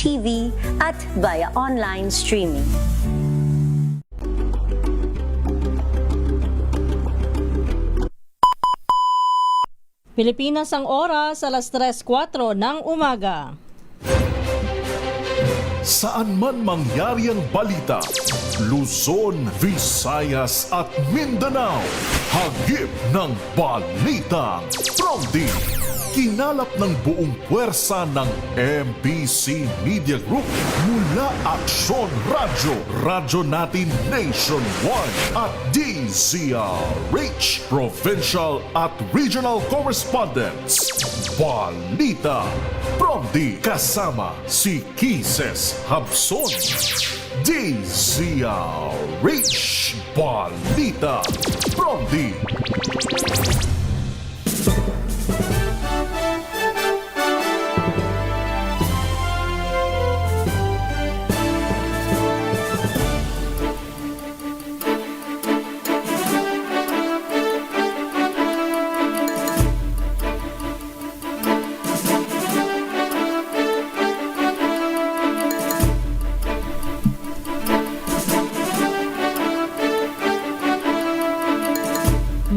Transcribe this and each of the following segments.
TV at via online streaming. Pilipinas ang oras, alas 3:04 ng umaga. Saan man mangyari ang balita, Luzon, Visayas at Mindanao, hagip ng balitang Prompti. Kinalap ng buong puwersa ng MBC Media Group mula Aksyon Radyo, Radyo Natin Nationwide at DZRH, Provincial at Regional Correspondents. Balita Prompti kasama si Kises Habson. DZRH Balita Prompti.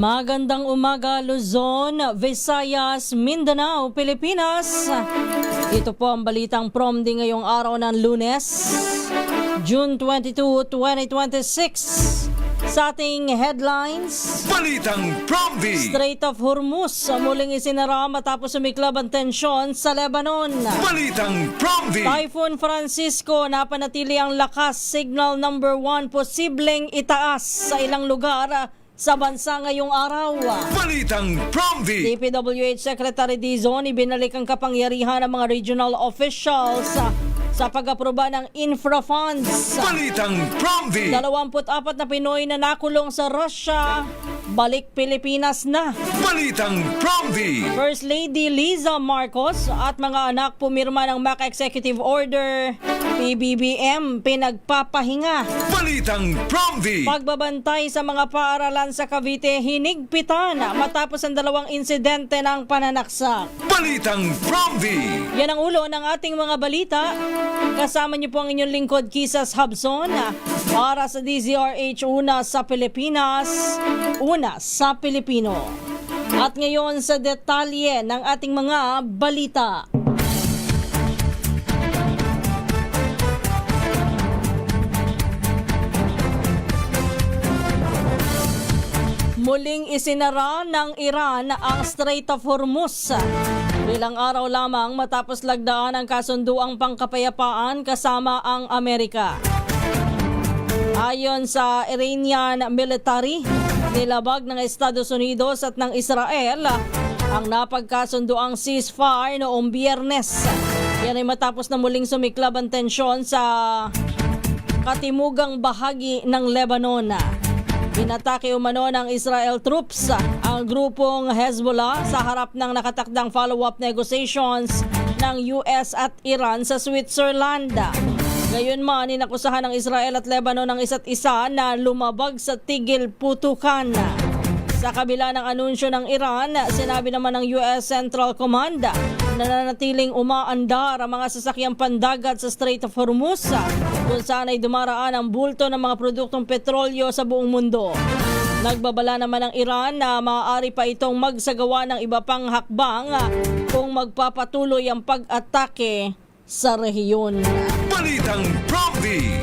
Magandang umaga, Luzon, Visayas, Mindanao, Pilipinas. Ito po ang balitang Prompti ngayong araw ng Lunes, June 22, 2026. Sa ating headlines, Balitang Prompti! Strait of Hormuz muling isinara matapos sumiklab ang tensyon sa Lebanon. Balitang Prompti! Typhoon Francisco napanatili ang lakas, signal number 1 posibleng itaas sa ilang lugar sa bansa ngayong araw. Balitang Prompti! DPWH Secretary Dizon ibinalik ang kapangyarihan ng mga regional officials sa pag-aproba ng infra funds. Balitang Prompti! 24 na Pinoy na nakulong sa Russia, balik Pilipinas na. Balitang Prompti! First Lady Liza Marcos at mga anak pumirma ng MAC Executive Order, PBBM pinagpapahinga. Balitang Prompti! Pagbabantay sa mga paaralan sa Cavite hinigpitan matapos ang dalawang insidente ng pananaksak. Balitang Prompti! Yan ang ulo ng ating mga balita. Kasama niyo po ang inyong lingkod, Kisas Habson, para sa DZRH, una sa Pilipinas, una sa Pilipino. At ngayon sa detalye ng ating mga balita. Muling isinara ng Iran ang Strait of Hormuz. Ilang araw lamang matapos lagdaan ang kasunduang pangkapayapaan kasama ang Amerika. Ayon sa Iranian military, nilabag ng Estados Unidos at ng Israel ang napagkasunduang ceasefire noong Biyernes. Yan ay matapos na muling sumiklab ang tensyon sa katimugang bahagi ng Lebanon. Inatake umano ng Israel troops ang grupong Hezbollah sa harap ng nakatakdang follow-up negotiations ng US at Iran sa Switzerland. Gayunman, inakusahan ng Israel at Lebanon ang isa't isa na lumabag sa tigil putukan. Sa kabila ng anunsyo ng Iran, sinabi naman ng US Central Command na nanatiling umaandar ang mga sasakyang pandagat sa Strait of Hormuz kung saan ay dumaraan ang bulto ng mga produktong petrolyo sa buong mundo. Nagbabala naman ng Iran na maaari pa itong magsagawa ng iba pang hakbang kung magpapatuloy ang pag-atake sa rehiyon. Balitang Prompti!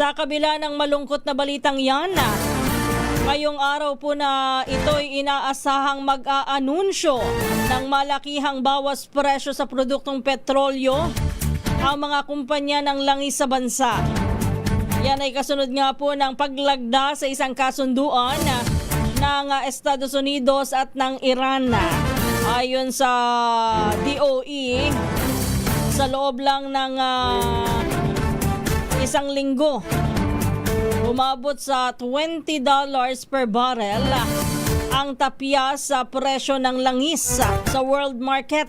Sa kabila ng malungkot na balitang yan, ngayong araw po na ito'y inaasahang mag-aanunsyo ng malakihang bawas presyo sa produktong petrolyo ang mga kumpanya ng langis sa bansa. Yan ay kasunod nga po ng paglagda sa isang kasunduan ng Estados Unidos at ng Iran. Ayon sa DOE, sa loob lang ng isang linggo, umabot sa $20 per barrel ang tapyas sa presyo ng langis sa world market.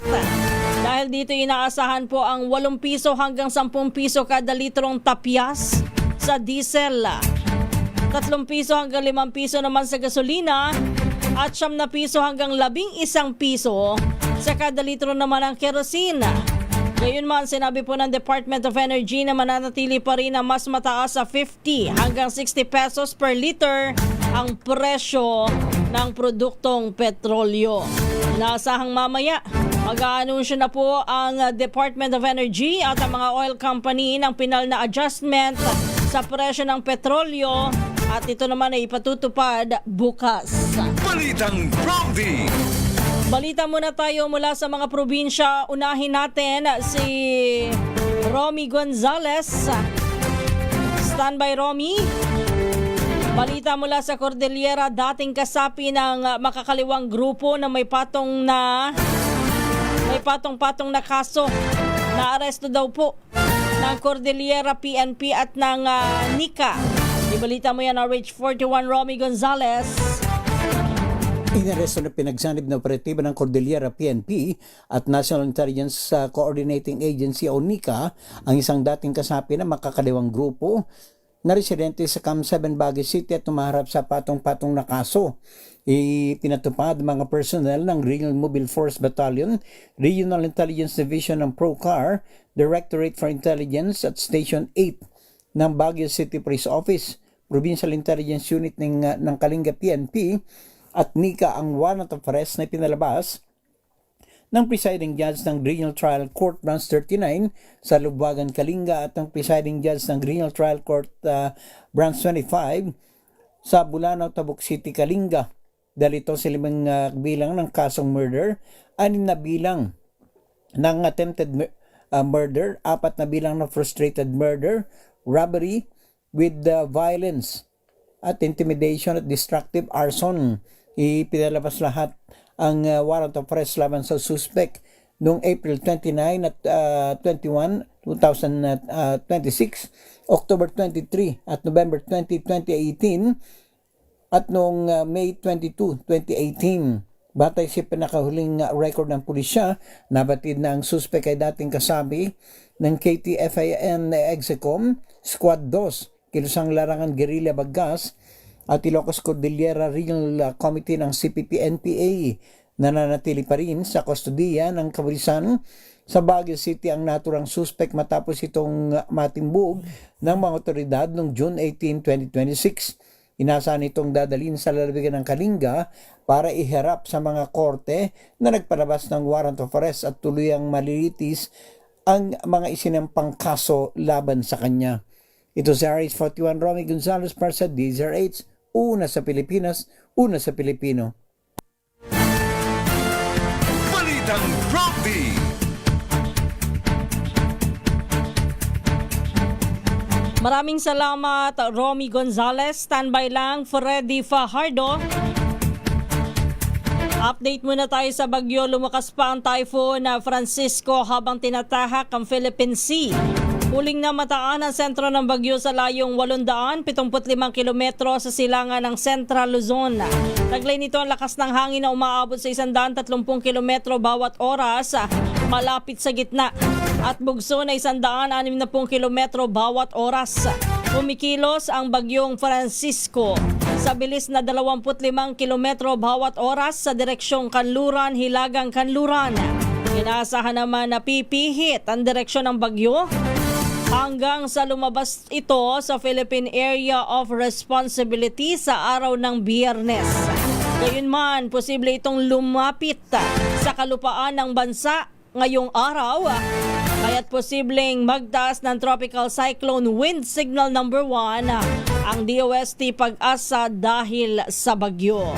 Dahil dito inaasahan po ang 8 piso hanggang 10 piso kada litrong tapyas sa diesel. 3 piso hanggang 5 piso naman sa gasolina at 9 na piso hanggang 11 piso sa kada litro naman ng kerosene. Gayunman, sinabi po ng Department of Energy na mananatili pa rin na mas mataas sa 50 hanggang 60 pesos per liter ang presyo ng produktong petrolyo. Inaasahang mamaya, mag-aanunsyo na po ang Department of Energy at ang mga oil company ng pinal na adjustment sa presyo ng petrolyo at ito naman ay ipatutupad bukas. Balitang Prompty. Balita muna tayo mula sa mga probinsya. Unahin natin si Romy Gonzales. Standby, Romy. Balita mula sa Cordillera, dating kasapi ng makakaliwang grupo na may patong-patong na kaso. Naaresto daw po ng Cordillera PNP at ng NICA. Ibalita mo yan, RH41 Romy Gonzales. Inaresto na pinagsanib na operatiba ng Cordillera PNP at National Intelligence Coordinating Agency o NICA ang isang dating kasapi na makakaliwang grupo na residente sa Cam 7 Baguio City at tumaharap sa patong-patong na kaso. Ipinatupad mga personnel ng Regional Mobile Force Battalion, Regional Intelligence Division ng PROCAR, Directorate for Intelligence at Station 8 ng Baguio City Police Office, Provincial Intelligence Unit ng Kalinga PNP, at NICA ang warrant of arrest na pinalabas ng presiding judge ng Regional Trial Court Branch 39 sa Lubwagan, Kalinga at ng presiding judge ng Regional Trial Court Branch 25 sa Bulanaw, Tabuk City, Kalinga. Dahil ito sa 5 bilang ng kasong murder, 6 na bilang ng attempted murder, 4 na bilang ng frustrated murder, robbery with violence at intimidation at destructive arson. Ipinalabas lahat ang warrant of arrest laban sa suspect noong April 29 at 21, 2026, October 23 at November 20, 2018 at noong May 22, 2018. Batay sa pinakahuling record ng pulisya, nabatid na ang suspect ay dating kasabi ng KTFAN Execom, Squad 2, Kilusang Larangan Guerrilla Baggas, at Ilocos Cordillera Regional Committee ng CPP-NPA. Nananatili pa rin sa kustodiya ng kapulisan sa Baguio City ang naturang suspect matapos itong matimbog ng mga otoridad noong June 18, 2026. Inasahan itong dadalhin sa lalawigan ng Kalinga para iharap sa mga korte na nagpalabas ng warrant of arrest at tuluyang malilitis ang mga isinampang kaso laban sa kanya. Ito si RH41 Romy Gonzales para sa DZRH, una sa Pilipinas, una sa Pilipino. Balitang Prompty. Maraming salamat, Romy Gonzales. Standby lang, Freddy Fajardo. Update muna tayo sa bagyo. Lumakas pa ang typhoon na Francisco habang tinatahak ang Philippine Sea. Huling na mataan ang sentro ng bagyo sa layong 875 kilometro sa silangan ng Central Luzon. Taglay nito ang lakas ng hangin na umaabot sa 130 kilometro bawat oras malapit sa gitna at bugso na 160 kilometro bawat oras. Kumikilos ang bagyong Francisco sa bilis na 25 kilometro bawat oras sa direksyong Kanluran, Hilagang Kanluran. Inaasahan naman na pipihit ang direksyon ng bagyo hanggang sa lumabas ito sa Philippine Area of Responsibility sa araw ng Biyernes. Gayunman, posible itong lumapit sa kalupaan ng bansa ngayong araw, kaya't posibleng magtaas ng Tropical Cyclone Wind Signal number 1 ang DOST Pag-asa dahil sa bagyo.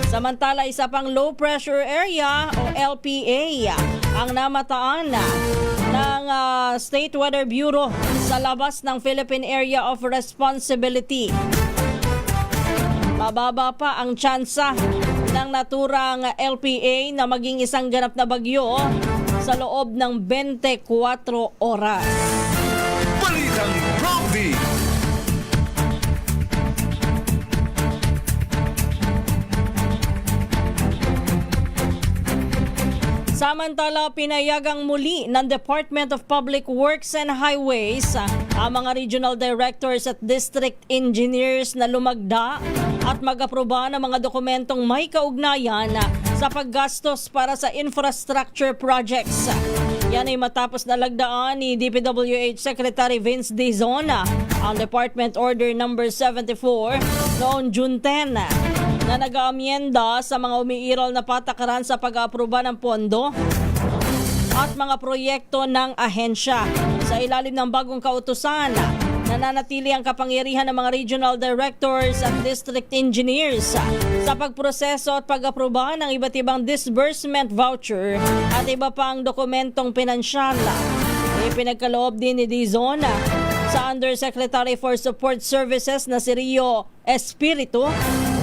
Samantala, isa pang low pressure area o LPA ang namataan ng State Weather Bureau sa labas ng Philippine Area of Responsibility. Mababa pa ang tsansa ng naturang LPA na maging isang ganap na bagyo sa loob ng 24 oras. Balitang Prompty. Samantala, pinayagang muli ng Department of Public Works and Highways ang mga regional directors at district engineers na lumagda at mag-aproba ng mga dokumentong may kaugnayan sa paggastos para sa infrastructure projects. Yan ay matapos na lagdaan ni DPWH Secretary Vince Dizon ang Department Order No. 74 noong June 10 na nag-aamyenda sa mga umiiral na patakaran sa pag-aproba ng pondo at mga proyekto ng ahensya. Sa ilalim ng bagong kautusan, nananatili ang kapangyarihan ng mga regional directors at district engineers sa pagproseso at pag-aproba ng iba't ibang disbursement voucher at iba pang dokumentong pinansyal. Ipinagkaloob din ni Dizon sa Undersecretary for Support Services na si Rio Espiritu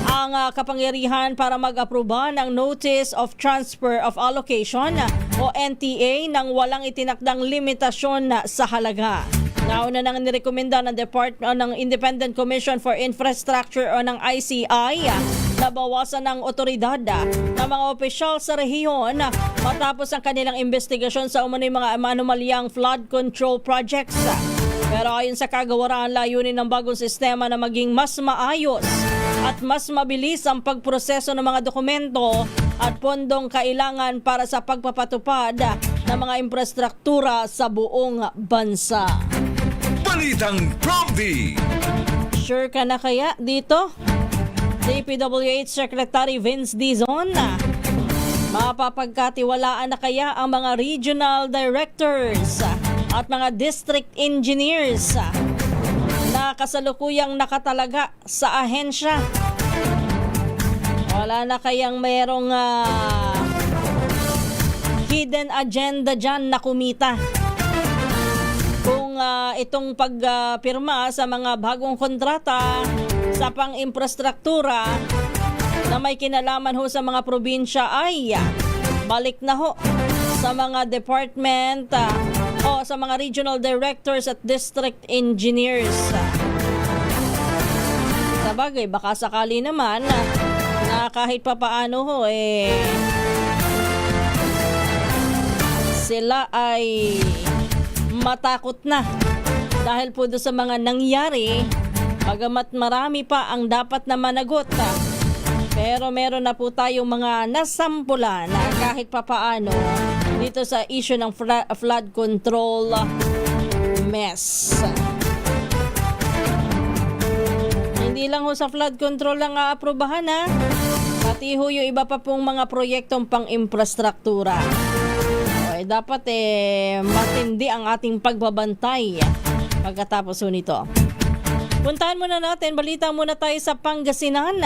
ang kapangyarihan para mag-aproba ng Notice of Transfer of Allocation o NTA nang walang itinakdang limitasyon sa halaga. Nauna nang nirekomenda ng Department ng Independent Commission for Infrastructure o ng ICI na bawasan ng otoridad ng mga opisyal sa rehiyon matapos ang kanilang investigasyon sa umano'y mga anomalyang flood control projects. Pero ayon sa kagawaran, layunin ng bagong sistema na maging mas maayos at mas mabilis ang pagproseso ng mga dokumento at pondong kailangan para sa pagpapatupad ng mga infrastruktura sa buong bansa. Balitang Prompty. Sure ka na kaya dito? DPWH Secretary Vince Dizon, mapapagkatiwalaan na kaya ang mga regional directors at mga district engineers na kasalukuyang nakatalaga sa ahensya? Wala na kayang merong hidden agenda dyan na kumita kung itong pagpirma sa mga bagong kontrata sa pang-infrastruktura na may kinalaman ho sa mga probinsya ay balik na ho sa mga department o sa mga regional directors at district engineers. Sabagay, baka sakali naman na kahit papaano ho sila ay matakot na dahil po doon sa mga nangyari, bagamat marami pa ang dapat na managot. Pero meron na po tayong mga nasampulan na kahit papaano dito sa issue ng flood control mess. Hindi lang ho sa flood control lang aaprubahan pati ho yung iba pa pong mga proyektong pang-infrastruktura. Dapat matindi ang ating pagbabantay pagkatapos ho nito. Puntahan muna natin, balita muna tayo sa Pangasinan.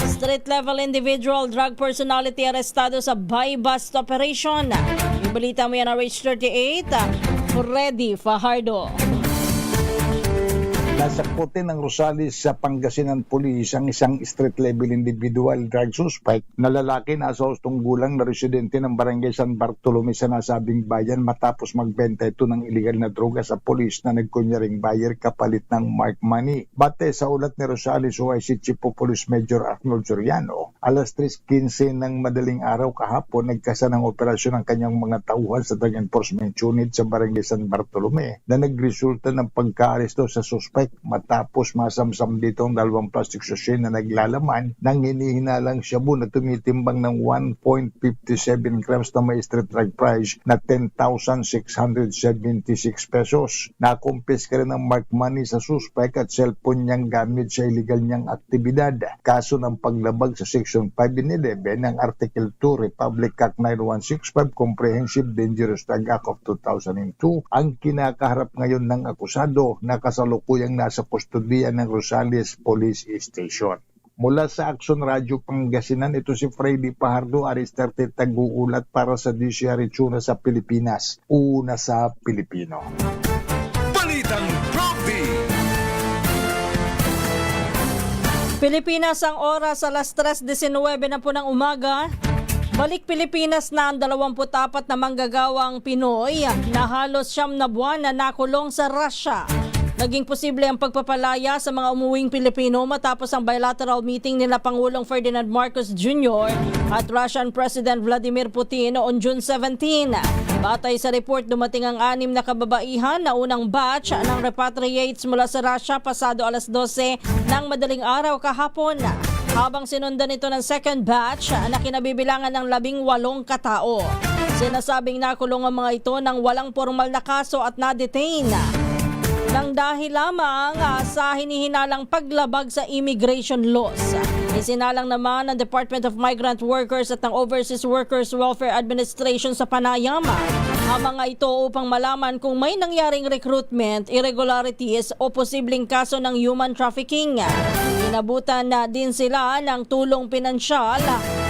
Street level individual drug personality arestado sa buy-bust operation. Yung balita mo yan na Rage 38, Freddy Fajardo. Nasa kote ng Rosales sa Pangasinan Police ang isang street-level individual drug suspect na lalaki na sa hustong gulang na residente ng Barangay San Bartolome sa nasabing bayan matapos magbenta ito ng illegal na droga sa police na nagkunyaring buyer kapalit ng mark money. Bate sa ulat ni Rosales OIC Chief of Police Major Arnold Soriano, alas 3:15 ng madaling araw kahapon nagkasa ng operasyon ng kanyang mga tauhan sa Drug Enforcement Unit sa Barangay San Bartolome na nagresulta ng pagka-aresto sa suspect matapos masamsam dito ang 2 plastic sachet na naglalaman ng hinihinalang shabu na tumitimbang ng 1.57 grams na may street drug price na 10,676 pesos. Nakumpis ka rin ng mark money sa suspect at cellphone niyang gamit sa illegal niyang aktibidad. Kaso ng paglabag sa Section 511 ng Article 2 Republic Act 9165 Comprehensive Dangerous Drug Act of 2002 ang kinakaharap ngayon ng akusado na kasalukuyang nasa kustodiya ng Rosales Police Station. Mula sa Action Radio Pangasinan, ito si Freddy Fajardo, Aristarte Taguulat para sa DCR Tuna sa Pilipinas. Una sa Pilipino. Balitang Prompty. Pilipinas ang oras alas 3:19 na po ng umaga. Balik Pilipinas na ang 24 na manggagawang Pinoy na halos 9 na buwan na nakulong sa Russia. Naging posible ang pagpapalaya sa mga umuwing Pilipino matapos ang bilateral meeting nila Pangulong Ferdinand Marcos Jr. at Russian President Vladimir Putin noong June 17. Batay sa report, dumating ang 6 na kababaihan na unang batch ng repatriates mula sa Russia pasado alas 12 ng madaling araw kahapon. Habang sinundan ito ng second batch na kinabibilangan ng 18 katao. Sinasabing nakulong ang mga ito ng walang formal na kaso at na-detain nang dahil lamang sa hinihinalang paglabag sa immigration laws. Isinalang naman ng Department of Migrant Workers at ng Overseas Workers Welfare Administration sa panayam ang mga ito upang malaman kung may nangyaring recruitment, irregularities o posibleng kaso ng human trafficking. Inabutan na din sila ng tulong pinansyal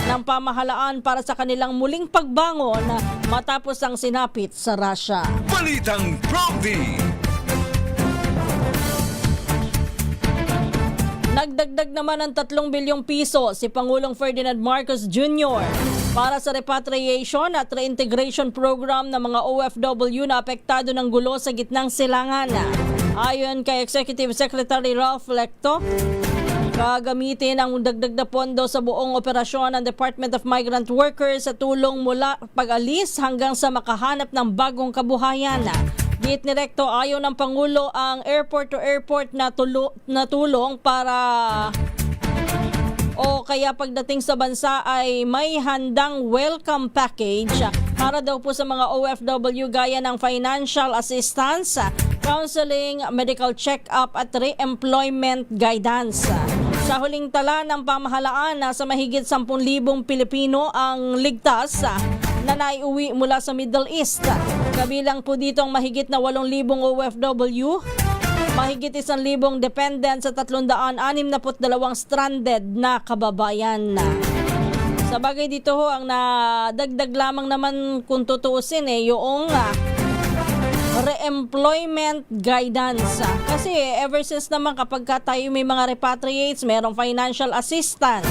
ng pamahalaan para sa kanilang muling pagbangon matapos ang sinapit sa Russia. Balitang Prompty. Nagdagdag naman ng 3 bilyong piso si Pangulong Ferdinand Marcos Jr. para sa repatriation at reintegration program ng mga OFW na apektado ng gulo sa gitnang silangan. Ayon kay Executive Secretary Ralph Lecto, gagamitin ang dagdag na pondo sa buong operasyon ng Department of Migrant Workers sa tulong mula pag-alis hanggang sa makahanap ng bagong kabuhayan. Git ni Recto, ayaw ng Pangulo ang airport-to-airport na tulong para o kaya pagdating sa bansa ay may handang welcome package para daw po sa mga OFW gaya ng financial assistance, counseling, medical check-up at re-employment guidance. Sa huling tala ng pamahalaan, sa mahigit 10,000 Pilipino ang ligtas na naiuwi mula sa Middle East. Kabilang po dito ang mahigit na 8,000 OFW, mahigit 1,000 dependent sa 362 stranded na kababayan. Sa bagay dito ho, ang nadagdag lamang naman kung tutuusin yung re-employment guidance. Kasi ever since naman kapag tayo may mga repatriates, merong financial assistance,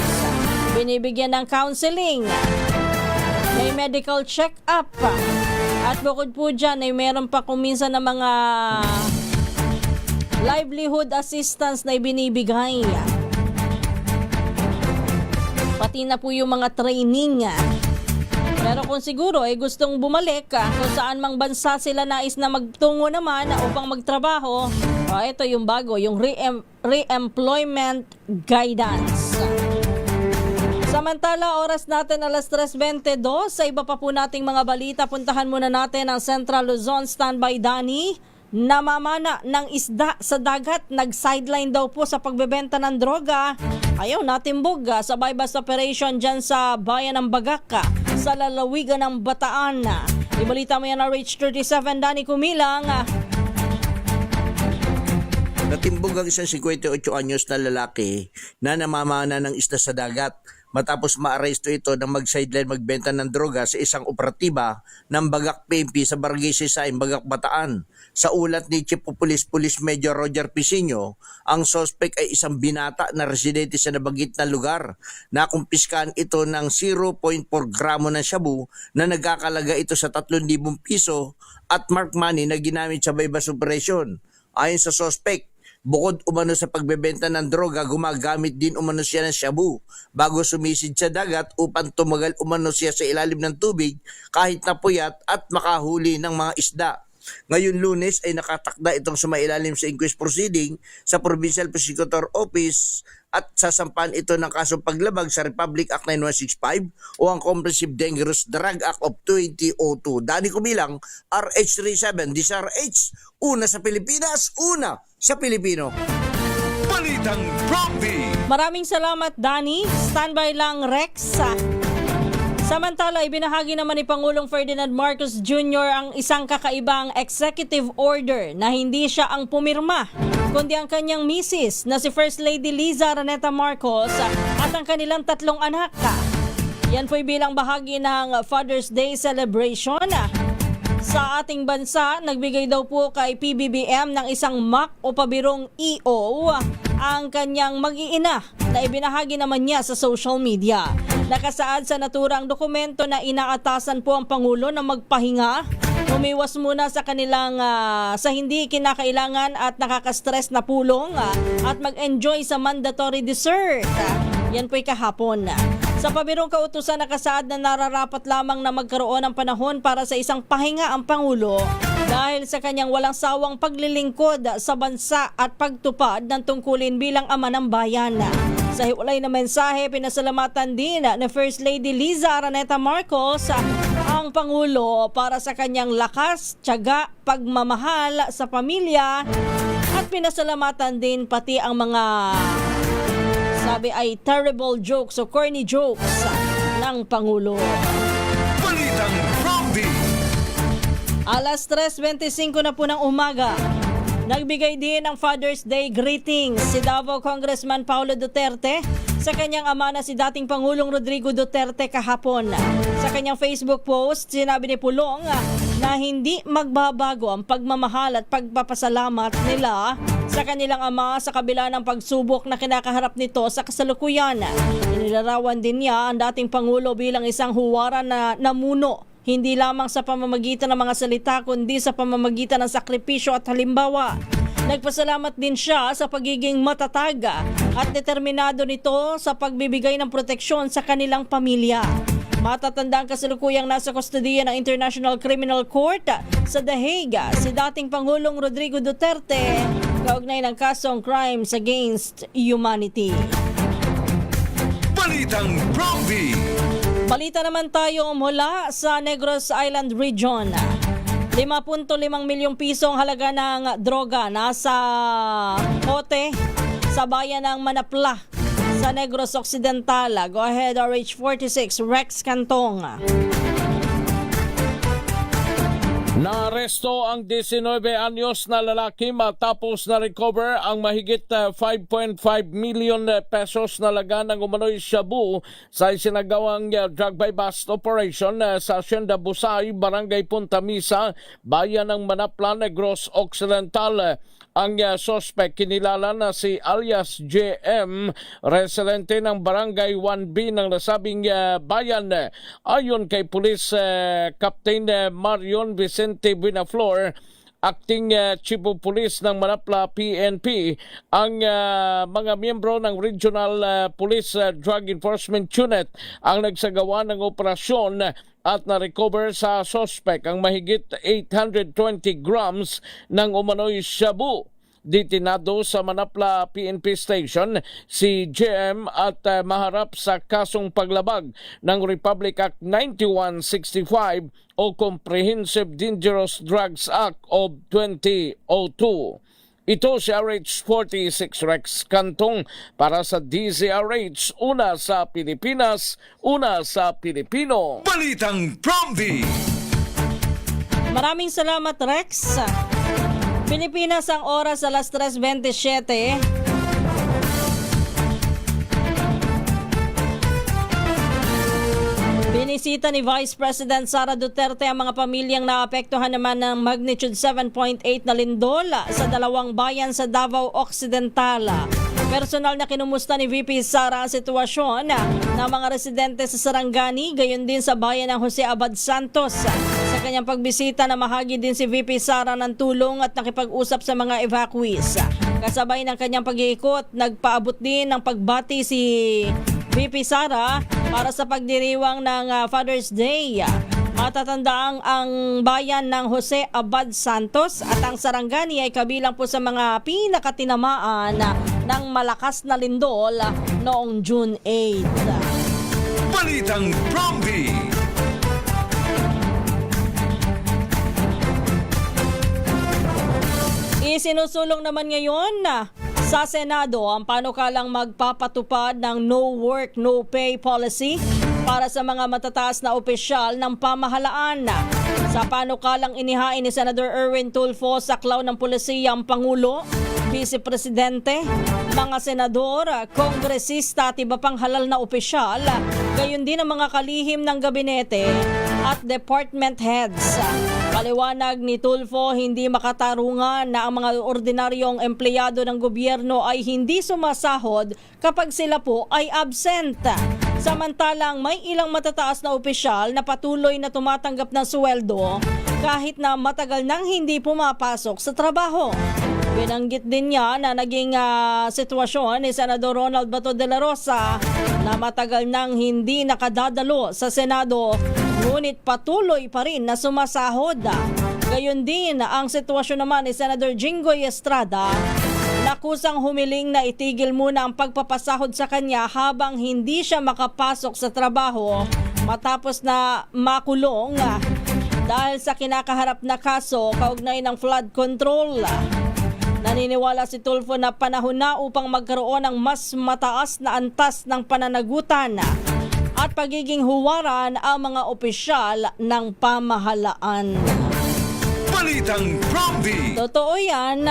binibigyan ng counseling, may medical check-up, at bukod po dyan ay meron pa kuminsan ng mga livelihood assistance na ibinibigay. Pati na po yung mga training. Pero kung siguro ay gustong bumalik kung saan mang bansa sila nais na magtungo naman upang magtrabaho, ito yung bago, yung re-employment guidance. Samantala, oras natin alas 3:22. Sa iba pa po nating mga balita, puntahan muna natin ang Central Luzon. Standby Danny. Namamana ng isda sa dagat. Nag-sideline daw po sa pagbebenta ng droga. Ayaw natimbog sa bypass operation dyan sa bayan ng Bagaka, sa lalawigan ng Bataan. Ibalita mo yan na Rich 37, Danny Kumilang. Natimbog ang isang 58 anyos na lalaki na namamana ng isda sa dagat matapos maaresto ito ng mag-sideline magbenta ng droga sa isang operatiba ng Bagak PNP sa Barangay Sisain, Bagak, Bataan. Sa ulat ni Chief of Police Major Roger Pisinio, ang suspect ay isang binata na residente sa nabanggit na lugar. Nakumpiskan ito ng 0.4 gramo ng shabu na nagkakalaga ito sa 3,000 piso at mark money na ginamit sa bypass operation. Ayon sa suspect, bukod umano sa pagbebenta ng droga, gumagamit din umano siya ng shabu bago sumisid sa dagat upang tumagal umano siya sa ilalim ng tubig kahit napuyat at makahuli ng mga isda. Ngayon Lunes ay nakatakda itong sumailalim sa inquest proceeding sa Provincial Prosecutor Office at sasampahan ito ng kasong paglabag sa Republic Act 9165 o ang Comprehensive Dangerous Drug Act of 2002. Dani Kumilang, RH37, DSRH, una sa Pilipinas, una sa Pilipino. Balitang Prompty. Maraming salamat, Danny. Standby lang, Rex. Samantala, ibinahagi naman ni Pangulong Ferdinand Marcos Jr. ang isang kakaibang executive order na hindi siya ang pumirma, kundi ang kanyang misis na si First Lady Liza Araneta Marcos at ang kanilang 3 anak. Yan po'y bilang bahagi ng Father's Day celebration. Sa ating bansa, nagbigay daw po kay PBBM ng isang MAC o pabirong EO ang kanyang mag-iina na ibinahagi naman niya sa social media. Nakasaad sa naturang dokumento na inaatasan po ang Pangulo na magpahinga umiwas muna sa kanilang sa hindi kinakailangan at nakaka-stress na pulong at mag-enjoy sa mandatory dessert. Yan po'y kahapon. Sa pabirong kautusan nakasaad na nararapat lamang na magkaroon ng panahon para sa isang pahinga ang Pangulo dahil sa kanyang walang sawang paglilingkod sa bansa at pagtupad ng tungkulin bilang ama ng bayan. Sa hiwalay na mensahe, pinasalamatan din ni First Lady Liza Araneta Marcos ang Pangulo para sa kanyang lakas, tiyaga, pagmamahal sa pamilya at pinasalamatan din pati ang mga sabi ay terrible jokes o corny jokes ng Pangulo. Balitang Prompty. Alas 3:25 na po ng umaga. Nagbigay din ng Father's Day greetings si Davao Congressman Paulo Duterte sa kanyang ama na si dating Pangulong Rodrigo Duterte kahapon. Sa kanyang Facebook post, sinabi ni Pulong na hindi magbabago ang pagmamahal at pagpapasalamat nila sa kanilang ama sa kabila ng pagsubok na kinakaharap nito sa kasalukuyan. Inilarawan din niya ang dating Pangulo bilang isang huwaran na namuno, hindi lamang sa pamamagitan ng mga salita kundi sa pamamagitan ng sakripisyo at halimbawa. Nagpasalamat din siya sa pagiging matatag at determinado nito sa pagbibigay ng proteksyon sa kanilang pamilya. Matatanda ang kasalukuyang nasa kustodiya ng International Criminal Court sa The Hague si dating Pangulong Rodrigo Duterte kaugnay ng kasong Crimes Against Humanity. Balitang Prompty. Balita naman tayo mula sa Negros Island Region. 5.5 milyong pisong halaga ng droga nasa kote sa bayan ng Manapla sa Negros Occidental. Go ahead, RH46, Rex Cantong. Naaresto ang 19 anyos na lalaki matapos na recover ang mahigit 5.5 million pesos na laga ng umano'y shabu sa isinagawang drug by bust operation sa Hacienda Busay, Barangay Punta Misa, bayan ng Manapla, Negros Occidental. Ang suspect kinilala na si alias JM, residente ng Barangay 1B ng nasabing bayan. Ayon kay Police Captain Marion Vicente Buenaflor, Acting Chief of Police ng Manapla PNP, ang mga miyembro ng Regional Police Drug Enforcement Unit ang nagsagawa ng operasyon at na-recover sa suspect ang mahigit 820 grams ng umano'y shabu. Detinado sa Manapla PNP Station si JM at maharap sa kasong paglabag ng Republic Act 9165 o Comprehensive Dangerous Drugs Act of 2002. Ito si RH46 Rex Cantong para sa DZRH, una sa Pilipinas, una sa Pilipino. Balitang Prompty. Maraming salamat, Rex. Pilipinas ang oras alas 3:27. Binisita ni Vice President Sara Duterte ang mga pamilyang naapektuhan naman ng magnitude 7.8 na lindol sa dalawang bayan sa Davao Occidental. Personal na kinumusta ni VP Sara ang sitwasyon ng mga residente sa Sarangani, gayon din sa bayan ng Jose Abad Santos. Sa kanyang pagbisita, namahagi din si VP Sara ng tulong at nakipag-usap sa mga evacuees. Kasabay ng kanyang pag-iikot, nagpaabot din ng pagbati si VP Sara para sa pagdiriwang ng Father's Day. Matatandaang ang bayan ng Jose Abad Santos at ang Sarangani ay kabilang po sa mga pinakatinamaan ng malakas na lindol noong June 8. Balitang Prompty. Isinusulong naman ngayon sa Senado ang panukalang magpapatupad ng no work, no pay policy para sa mga matataas na opisyal ng pamahalaan. Sa panukalang inihain ni Senator Erwin Tulfo, saklaw ng pulisiya ang Pangulo, Vice Presidente, mga senador, kongresista at iba pang halal na opisyal, gayon din ang mga kalihim ng gabinete at department heads. Paliwanag ni Tulfo, hindi makatarungan na ang mga ordinaryong empleyado ng gobyerno ay hindi sumasahod kapag sila po ay absent. Samantalang may ilang matataas na opisyal na patuloy na tumatanggap ng sweldo kahit na matagal nang hindi pumapasok sa trabaho. Binanggit din niya na naging sitwasyon ni Senador Ronald Bato de la Rosa na matagal nang hindi nakadadalo sa Senado, ngunit patuloy pa rin na sumasahod. Gayon din ang sitwasyon naman ni Senador Jinggoy Estrada na kusang humiling na itigil muna ang pagpapasahod sa kanya habang hindi siya makapasok sa trabaho matapos na makulong dahil sa kinakaharap na kaso kaugnay ng flood control. Naniniwala si Tulfo na panahon na upang magkaroon ng mas mataas na antas ng pananagutan at pagiging huwaran ang mga opisyal ng pamahalaan. Balitang Promdi. Totoo yan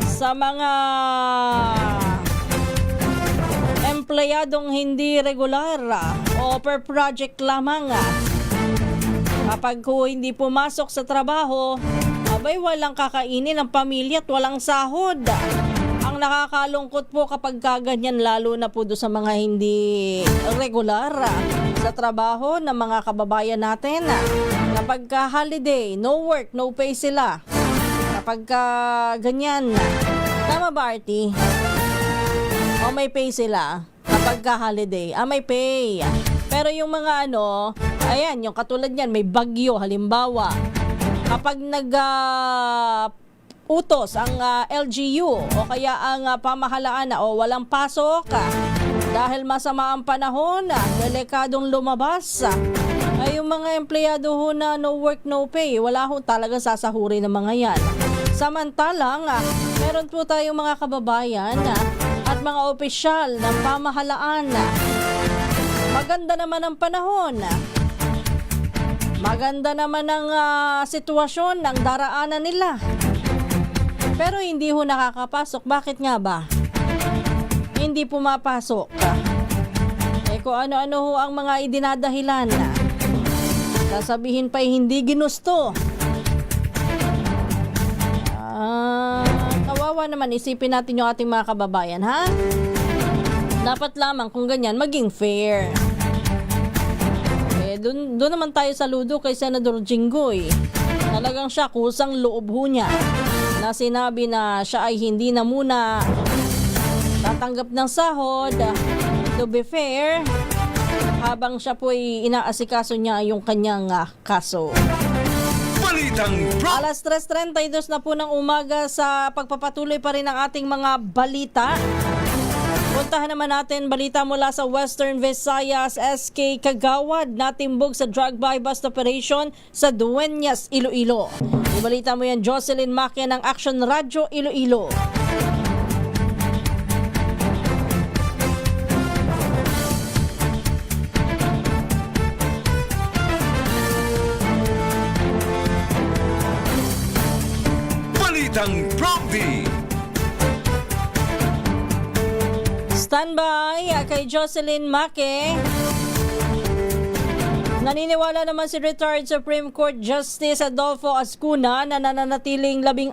sa mga empleyadong hindi regular o per project lamang. Kapag hindi pumasok sa trabaho, abay walang kakainin ng pamilya at walang sahod. Ang nakakalungkot po kapag kaganyan, lalo na po sa mga hindi regular sa trabaho ng mga kababayan natin. Kapag holiday, no work, no pay sila. Kapag ganyan, tama ba, Artie? O may pay sila kapag holiday, may pay. Pero yung mga ayan, yung katulad niyan, may bagyo halimbawa. Kapag utos ang LGU o kaya ang pamahalaan o walang pasok dahil masama ang panahon, delikadong lumabas, ay yung mga empleyado ho na no work, no pay, wala ho talaga sasahuri ng mga yan. Samantalang, meron po tayong mga kababayan at mga opisyal ng pamahalaan. Maganda naman ang panahon. Maganda naman ang sitwasyon ng daraanan nila. Pero hindi ho nakakapasok. Bakit nga ba? Hindi pumapasok. Kung ano-ano ho ang mga idinadahilan. Sasabihin pa'y hindi ginusto. Kawawa naman, isipin natin yung ating mga kababayan, ha? Dapat lamang kung ganyan, maging fair. Doon naman tayo saludo kay Senador Jinggoy. Talagang siya, kusang loob ho niya na sinabi na siya ay hindi na muna tatanggap ng sahod. To be fair, habang siya po ay inaasikaso niya yung kanyang kaso. Balitang Promdi. Alas 3:32 na po ng umaga sa pagpapatuloy pa rin ng ating mga balita. Puntahan naman natin balita mula sa Western Visayas. SK Kagawad natimbog sa drug buy bust operation sa Dueñas, Iloilo. Ibalita mo yan, Jocelyn Makia ng Action Radio Iloilo. Balitang Promdi. Standby kay Jocelyn Make. Naniniwala naman si retired Supreme Court Justice Adolfo Ascuna na nananatiling 16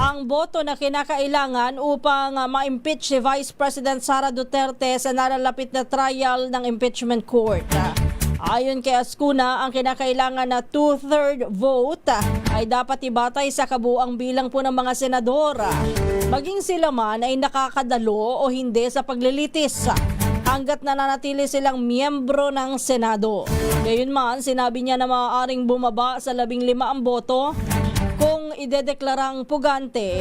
ang boto na kinakailangan upang ma-impeach si Vice President Sara Duterte sa nalalapit na trial ng impeachment court. Ayon kay Ascuna, ang kinakailangan na 2/3 vote ay dapat ibatay sa kabuang bilang po ng mga senador. Maging sila man ay nakakadalo o hindi sa paglilitis hanggat nananatili silang miyembro ng Senado. Gayunman, sinabi niya na maaaring bumaba sa 15 ang boto kung idedeklarang pugante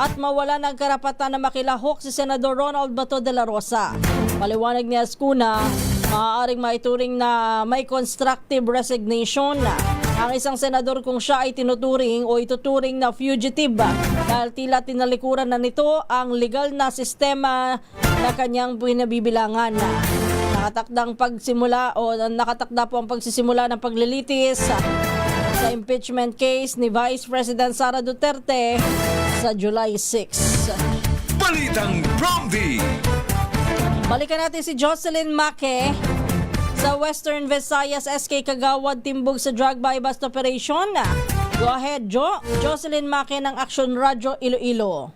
at mawala ng karapatan na makilahok si Senador Ronald Bato de la Rosa. Paliwanag ni Ascuna, maaaring maituring na may constructive resignation ang isang senador kung siya ay tinuturing o ituturing na fugitive dahil tila tinalikuran na nito ang legal na sistema na kanyang pinabibilangan. Nakatakda po ang pagsisimula ng paglilitis sa impeachment case ni Vice President Sara Duterte sa July 6. Balitang Promdi. Balikan natin si Jocelyn Make sa Western Visayas. SK Kagawad timbog sa drug buy bust operation. Go ahead, Jocelyn Make ng Action Radio Iloilo.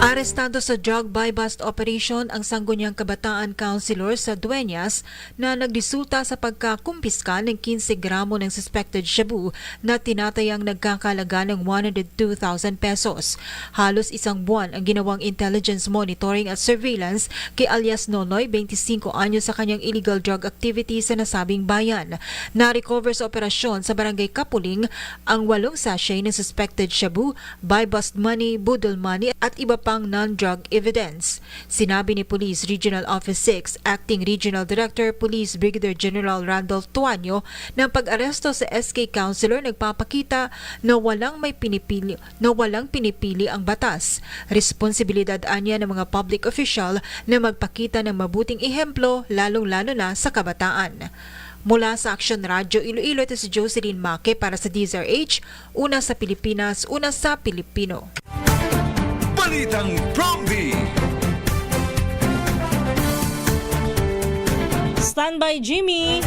Arestado sa drug buy-bust operation ang Sangguniang Kabataan Councilor sa Dueñas na nagdisulta sa pagkakumpiska ng 15 gramo ng suspected shabu na tinatayang nagkakalaga ng 102,000 pesos. Halos isang buwan ang ginawang intelligence monitoring at surveillance kay alias Nonoy, 25 anyos sa kanyang illegal drug activity sa nasabing bayan. Na-recover sa operasyon sa Barangay Kapuling ang 8 sachet ng suspected shabu, buy-bust money, budol money at iba pang non-drug evidence. Sinabi ni Police Regional Office 6 Acting Regional Director Police Brigadier General Randolph Tuanyo na ang pag-aresto sa SK Councilor nagpapakita na walang pinipili ang batas. Responsibilidad anya ng mga public official na magpakita ng mabuting ehemplo lalong-lalo na sa kabataan. Mula sa Action Radio Iloilo, ito si Jocelyn Maque para sa DZRH, una sa Pilipinas, una sa Pilipino. Balitang Promdi. Standby Jimmy!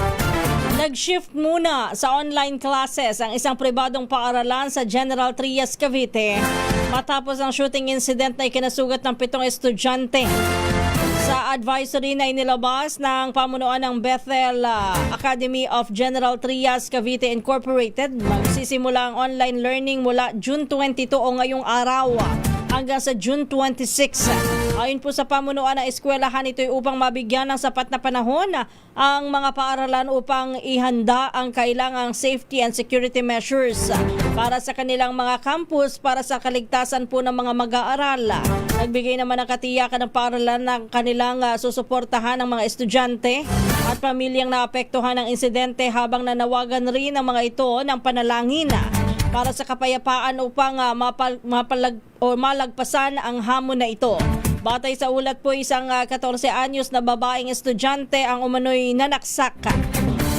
Nag-shift muna sa online classes ang isang pribadong paaralan sa General Trias, Cavite matapos ang shooting incident na ikinasugat ng 7 estudyante. Sa advisory na inilabas ng pamunuan ng Bethel Academy of General Trias, Cavite Incorporated, magsisimula ang online learning mula June 22 o ngayong araw hanggang sa June 26. Ayon po sa pamunuan ng eskwelahan, ito ay upang mabigyan ng sapat na panahon ang mga paaralan upang ihanda ang kailangang safety and security measures para sa kanilang mga campus para sa kaligtasan po ng mga mag-aaral. Nagbigay naman ng katiyakan ng paaralan ng kanilang susuportahan ng mga estudyante at pamilyang naapektuhan ng insidente habang nanawagan rin ng mga ito ng panalangin para sa kapayapaan upang malagpasan ang hamon na ito. Batay sa ulat po, isang 14 anyos na babaeng estudyante ang umano'y nanaksak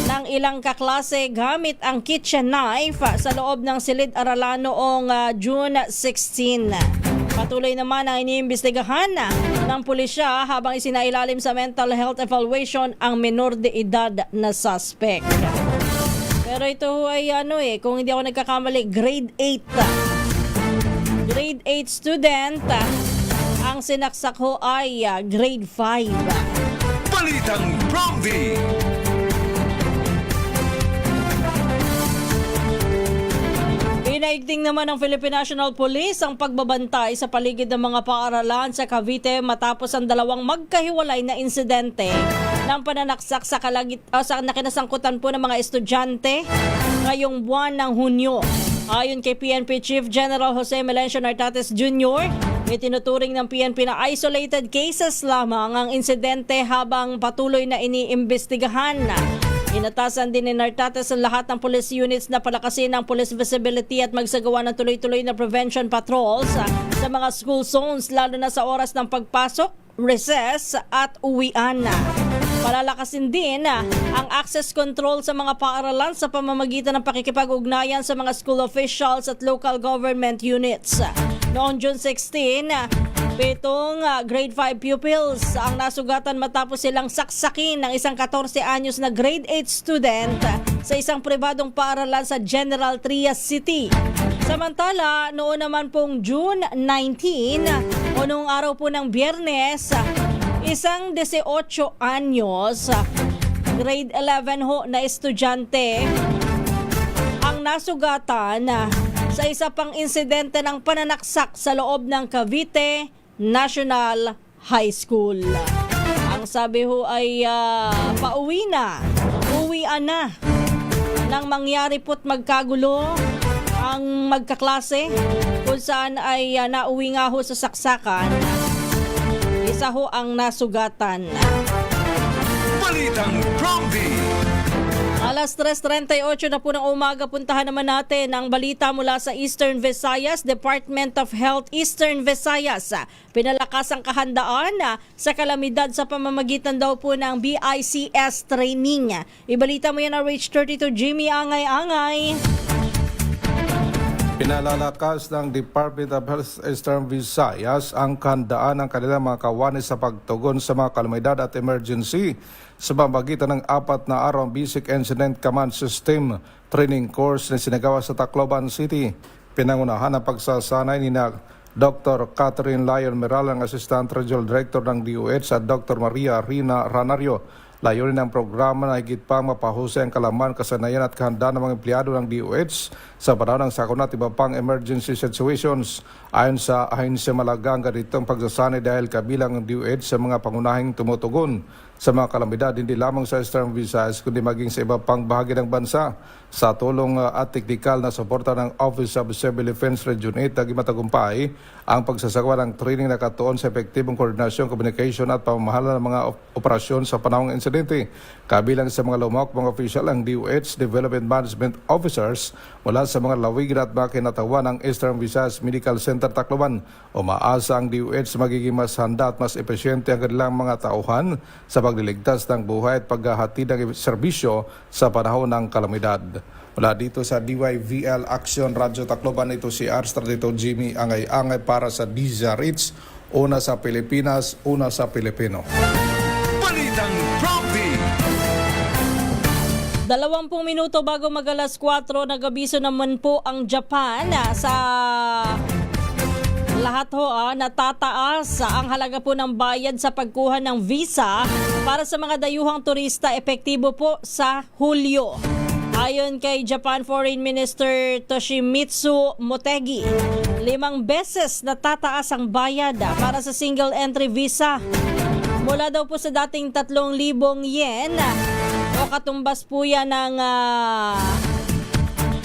ng ilang kaklase gamit ang kitchen knife sa loob ng silid-aralan noong June 16. Patuloy naman ang iniimbestigahan ng pulisya habang isinailalim sa mental health evaluation ang menor de edad na suspect. Pero ito ay kung hindi ako nagkakamali, grade 8. Grade 8 student. Ang sinaksak ho ay grade 5. Balitang Promdi. Pinaigting naman ng Philippine National Police ang pagbabantay sa paligid ng mga paaralan sa Cavite matapos ang dalawang magkahiwalay na insidente ng pananaksak sa nakinasangkutan po ng mga estudyante ngayong buwan ng Hunyo. Ayon kay PNP Chief General Jose Melencio Nartates Jr., itinuturing ng PNP na isolated cases lamang ang insidente habang patuloy na iniimbestigahan. Inatasan din ni Nartates ang lahat ng police units na palakasin ang police visibility at magsagawa ng tuloy-tuloy na prevention patrols sa mga school zones lalo na sa oras ng pagpasok, recess at uwian. Palalakasin din ang access control sa mga paaralan sa pamamagitan ng pakikipag-ugnayan sa mga school officials at local government units. Noong June 16, 7 grade 5 pupils ang nasugatan matapos silang saksakin ng isang 14 anyos na grade 8 student sa isang pribadong paaralan sa General Trias City. Samantala, noon naman pong June 19 o noong araw po ng Biyernes, isang 18 anyos, grade 11 ho na estudyante ang nasugatan sa isa pang insidente ng pananaksak sa loob ng Cavite National High School. Ang sabi ho ay uwian na nang mangyari po't magkagulo ang magkaklase kung saan ay nauwi nga ho sa saksakan. Isa ho ang nasugatan. Balitang Promdi. Alas 3:38 na po ng umaga, puntahan naman natin ang balita mula sa Eastern Visayas. Department of Health Eastern Visayas pinalakas ang kahandaan sa kalamidad sa pamamagitan daw po ng BICS training. Ibalita mo yan na Rich 32 Jimmy Angay-Angay. Pinalalakas ng Department of Health Eastern Visayas ang kahandaan ng kanilang mga kawani sa pagtugon sa mga kalamidad at emergency sa pamamagitan ng 4 na araw Basic Incident Command System training course na sinagawa sa Tacloban City. Pinangunahan ang pagsasanay ni Dr. Catherine Lyon Meral, ang Assistant Regional Director ng DOH, at Dr. Maria Rina Ranario. Layunin ng programa na higit pang mapahusay ang kalaman, kasanayan at kahanda ng mga empleyado ng DOH sa panahon ng sakuna at iba pang emergency situations. Ayon sa ahensya, malagang ganitong pagsasanay dahil kabilang ang DOH sa mga pangunahing tumutugon sa mga kalamidad, hindi lamang sa Eastern Visayas kundi maging sa iba pang bahagi ng bansa. Sa tulong at teknikal na suporta ng Office of Civil Defense Region 8, naging matagumpay ang pagsasagawa ng training na katuon sa epektibong koordinasyon, communication at pamamahala ng mga operasyon sa panahong insidente. Kabilang sa mga lumahok mga opisyal ang DOH Development Management Officers mula sa mga lawigan at mga kinatawan ng Eastern Visayas Medical Center Tacloban. Umaasa ang DOH magiging mas handa at mas epesyente ang kanilang mga tauhan sa pagliligtas ng buhay at paghahatid ng serbisyo sa panahon ng kalamidad. Mula dito sa DYVL Action Radio Tacloban, ito si Arstradito Jimmy Angay-Angay para sa DZRH, una sa Pilipinas, una sa Pilipino. Balitang Prompty. 20 minuto bago mag-alas 4, nag-abiso naman po ang Japan sa lahat na tataas ang halaga po ng bayad sa pagkuha ng visa para sa mga dayuhang turista, epektibo po sa Hulyo. Ayon kay Japan Foreign Minister Toshimitsu Motegi, 5 beses na tataas ang bayad para sa single entry visa. Mula daw po sa dating 3,000 yen o katumbas po yan ng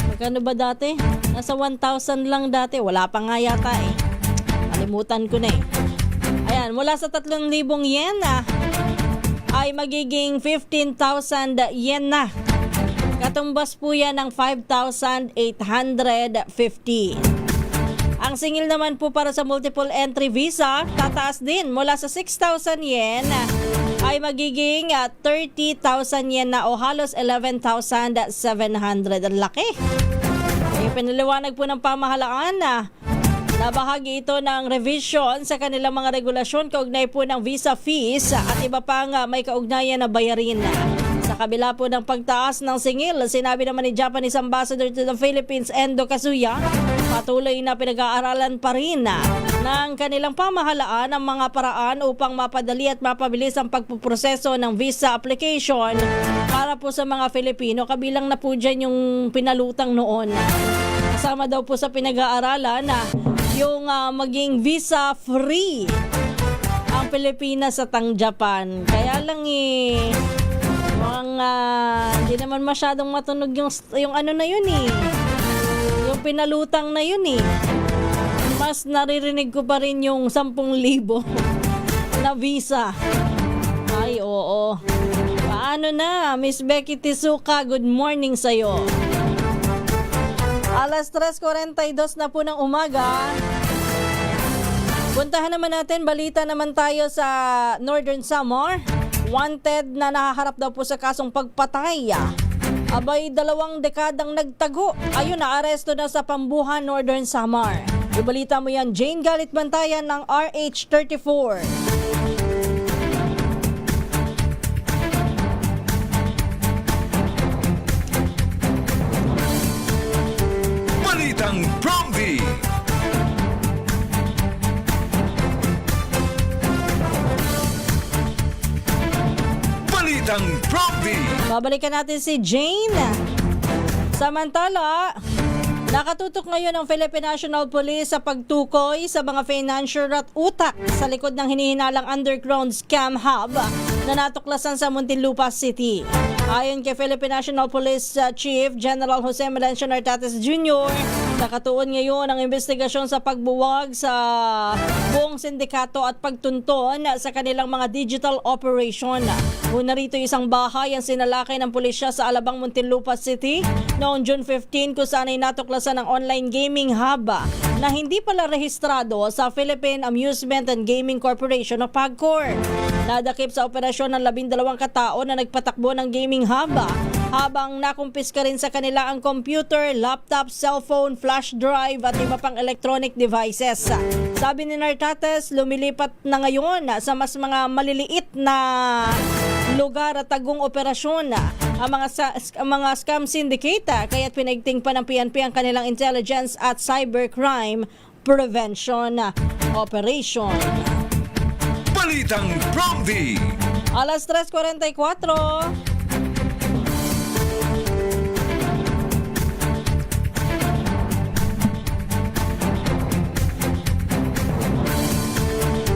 magkano ba dati? Nasa 1,000 lang dati. Wala pa nga yata Kalimutan ko na Ayan, mula sa 3,000 yen ay magiging 15,000 yen na. Katumbas po yan ng 5,850. Ang singil naman po para sa multiple entry visa, tataas din mula sa 6,000 yen ay magiging 30,000 yen na o halos 11,700. Ang laki. Pinaliwanag po ng pamahalaan na bahagi ito ng revision sa kanilang mga regulasyon kaugnay po ng visa fees at iba pang may kaugnayan na bayarin. Sa kabila po ng pagtaas ng singil, sinabi naman ni Japanese Ambassador to the Philippines, Endo Kazuya, patuloy na pinag-aaralan pa rin ng kanilang pamahalaan ang mga paraan upang mapadali at mapabilis ang pagpuproseso ng visa application para po sa mga Filipino. Kabilang na po dyan yung pinalutang noon. Kasama daw po sa pinag-aaralan yung maging visa free ang Pilipinas at ang Japan. Kaya lang hindi naman masyadong matunog yung ano na yun yung pinalutang na yun Mas naririnig ko pa rin yung 10,000 na visa. Ay, oo. Paano na, Miss Becky Tisuka, good morning sa'yo. Alas 3:42 na po ng umaga. Puntahan naman natin, balita naman tayo sa Northern Samar. Wanted na nakaharap daw po sa kasong pagpatay. Abay, 2 dekadang nagtago. Ayun, naaresto na sa Pambuhan, Northern Samar. Ibalita mo yan, Jane Galit Bantayan ng RH34. Balitang Prompty. Balitang Prompty. Babalikan natin si Jane. Samantala, nakatutok ngayon ang Philippine National Police sa pagtukoy sa mga financier at utak sa likod ng hinihinalang underground scam hub na natuklasan sa Muntinlupa City. Ayon kay Philippine National Police Chief General Jose Melencio Nartates Jr., nakatuon ngayon ang investigasyon sa pagbuwag sa buong sindikato at pagtunton sa kanilang mga digital operation. Una rito isang bahay ang sinalakay ng pulisya sa Alabang, Muntinlupa City noong June 15 kung saan ay natuklasan ang online gaming hub na hindi pala rehistrado sa Philippine Amusement and Gaming Corporation o PAGCOR. Nadakip sa operasyon ng 12 katao na nagpatakbo ng gaming hub habang nakumpiska rin sa kanila ang computer, laptop, cellphone, flash drive at iba pang electronic devices. Sabi ni Nartates, lumilipat na ngayon sa mas mga maliliit na lugar at tagong operasyon ang mga scam syndicate, kaya't pinagting pa ng PNP ang kanilang intelligence at cybercrime prevention operation. Balitang Promdi. Alas 3:44.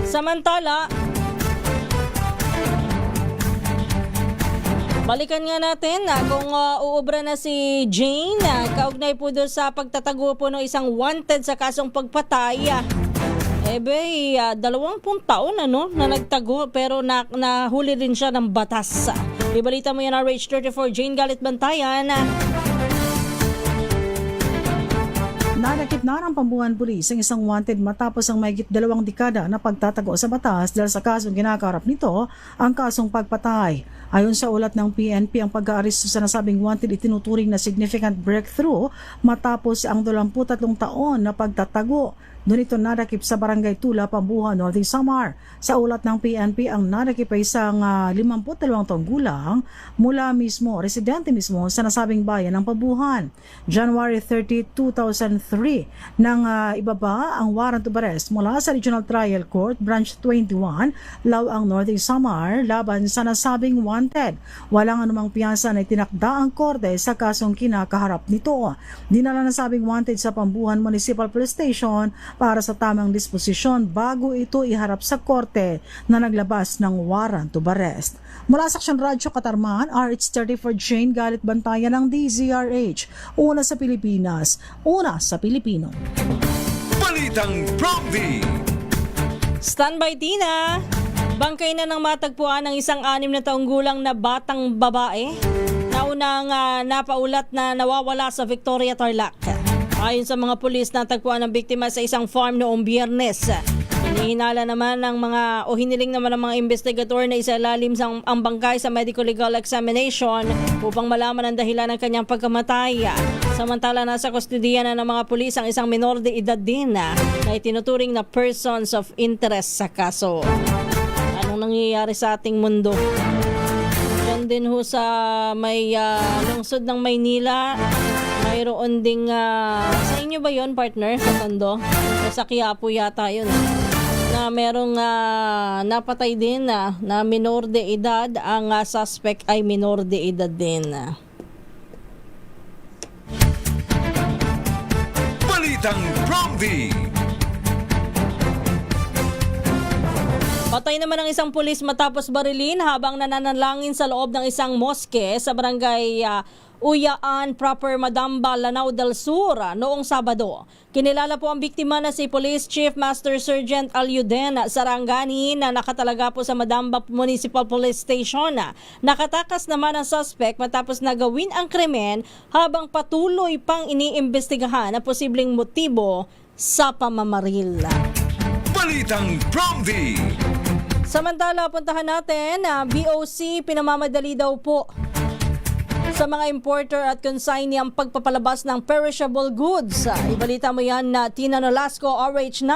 Samantala, balikan nga natin kung uubra na si Jane kaugnay po doon sa pagtatago po ng isang wanted sa kasong pagpatay. 20 taon na nagtago pero nahuli rin siya ng batas. Ibalita mo yan RH34 Jane Galit Bantayan. Nanakip na ng Pambuhan Police ang isang wanted matapos ang mahigit 2 dekada na pagtatago sa batas dahil sa kasong kinakaharap nito ang kasong pagpatay. Ayon sa ulat ng PNP, ang pag-aaresto sa nasabing wanted itinuturing na significant breakthrough matapos ang 23 taon na pagtatago. Doon ito nadakip sa Barangay Tula, Pambuhan, Northern Samar. Sa ulat ng PNP, ang nadakip ay isang 52 taong gulang mula mismo, residente mismo sa nasabing bayan ng Pambuhan. January 30, 2003, nang ibaba ang warrant of arrest mula sa Regional Trial Court, Branch 21, Laoang, Northern Samar, laban sa nasabing wanted. Walang anumang piyansa na itinakda ang korte sa kasong kinakaharap nito. Dinala nasabing wanted sa Pambuhan Municipal Police Station para sa tamang disposisyon bago ito iharap sa korte na naglabas ng warrant of arrest. Mula sa Aksyon Radyo Katarman, RH34 Jane Galit Bantayan ng DZRH. Una sa Pilipinas, una sa Pilipino. Balitang Promdi. Standby Tina! Bangkay na ng matagpuan ng isang 6 na taong gulang na batang babae na unang napaulat na nawawala sa Victoria, Tarlac. Ayon sa mga pulis, natagpuan ng biktima sa isang farm noong Biyernes. Hinihinala naman ng hiniling naman ng mga investigador na isailalim ang bangkay sa medical legal examination upang malaman ang dahilan ng kanyang pagkamatay. Samantala, nasa kustodiya na ng mga pulis ang isang minor de edad din na itinuturing na persons of interest sa kaso. Anong nangyayari sa ating mundo? Diyan din ho sa may lungsod ng Maynila, mayroon ding sa inyo ba yon partner sa Tondo? O sa Quiapo yata yun na merong napatay din na minor de edad. Ang suspect ay minor de edad din. Balitang Promdi. Patay naman ang isang pulis matapos barilin habang nananalangin sa loob ng isang moske sa barangay Uyaan, Proper Madamba, Lanao del Sur noong Sabado. Kinilala po ang biktima na si Police Chief Master Sergeant Alyuden Sarangani na nakatalaga po sa Madamba Municipal Police Station. Nakatakas naman ang suspect matapos nagawin ang krimen habang patuloy pang iniimbestigahan ang posibleng motibo sa pamamaril. Balitang Promdi. Samantala, puntahan natin, BOC pinamamadali daw po sa mga importer at consignee ang pagpapalabas ng perishable goods. Ibalita mo yan na Tina Nolasco, RH9.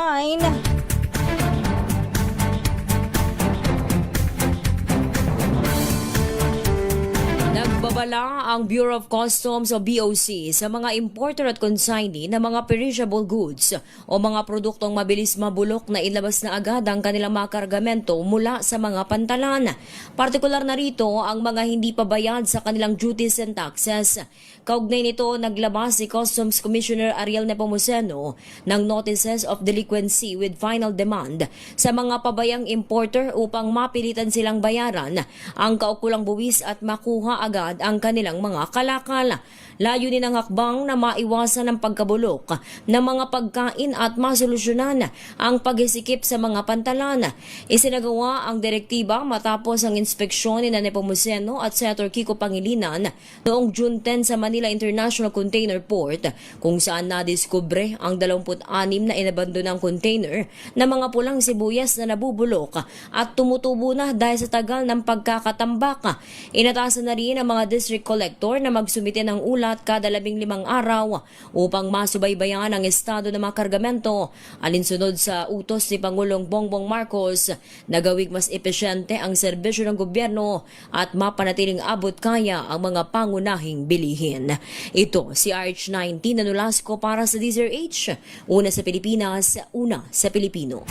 Nagbabala ang Bureau of Customs o BOC sa mga importer at consignee na mga perishable goods o mga produktong mabilis mabulok na ilabas na agad ang kanilang mga kargamento mula sa mga pantalan. Partikular na rito ang mga hindi pa bayad sa kanilang duties and taxes. Kaugnay nito, naglabas si Customs Commissioner Ariel Nepomuceno ng notices of delinquency with final demand sa mga pabayang importer upang mapilitan silang bayaran ang kaukulang buwis at makuha agad ang kanilang mga kalakal. Layunin ng hakbang na maiwasan ang pagkabulok ng mga pagkain at masolusyonan ang paghisikip sa mga pantalan. Isinagawa ang direktiba matapos ang inspeksyon ni Nepomuceno at Senator Kiko Pangilinan noong June 10 sa Manila International Container Port, kung saan nadiskubre ang 26 na inabandonang container na mga pulang sibuyas na nabubulok at tumutubo na dahil sa tagal ng pagkakatambak. Inatasan na rin ang mga District Collector na magsumite ng ulat kada 15 araw upang masubaybayan ang estado ng mga kargamento, alinsunod sa utos ni Pangulong Bongbong Marcos na gawing mas epesyente ang serbisyo ng gobyerno at mapanatiling abot kaya ang mga pangunahing bilihin. Ito si RH19 na Nolasco para sa DZRH, una sa Pilipinas, una sa Pilipino.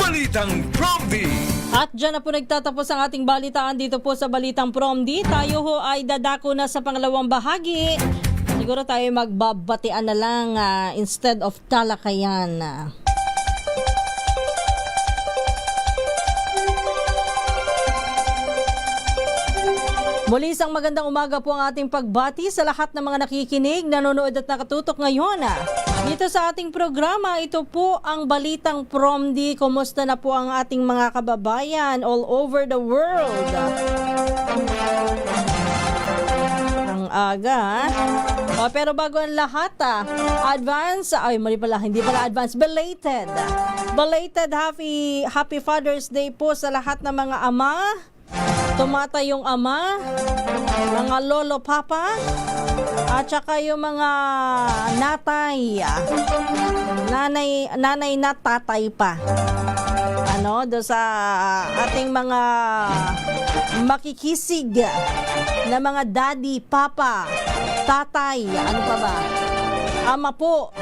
Balitang PROMD. At dyan na po nagtatapos ang ating balitaan dito po sa Balitang PROMD. Tayo ho ay dadako na sa pangalawang bahagi. Siguro tayo magbabatian na lang instead of talakayan. Muli isang magandang umaga po ang ating pagbati sa lahat ng mga nakikinig, nanonood at nakatutok ngayon. Dito sa ating programa, ito po ang Balitang PROMD. Kumusta na po ang ating mga kababayan all over the world? Ang aga. Pero bago ang lahat, belated happy Father's Day po sa lahat ng mga ama. Tumatayong ama, mga lolo papa, at saka yung mga nanay na tatay pa. Do sa ating mga makikisig na mga daddy, papa, tatay, ano pa ba? Ama po.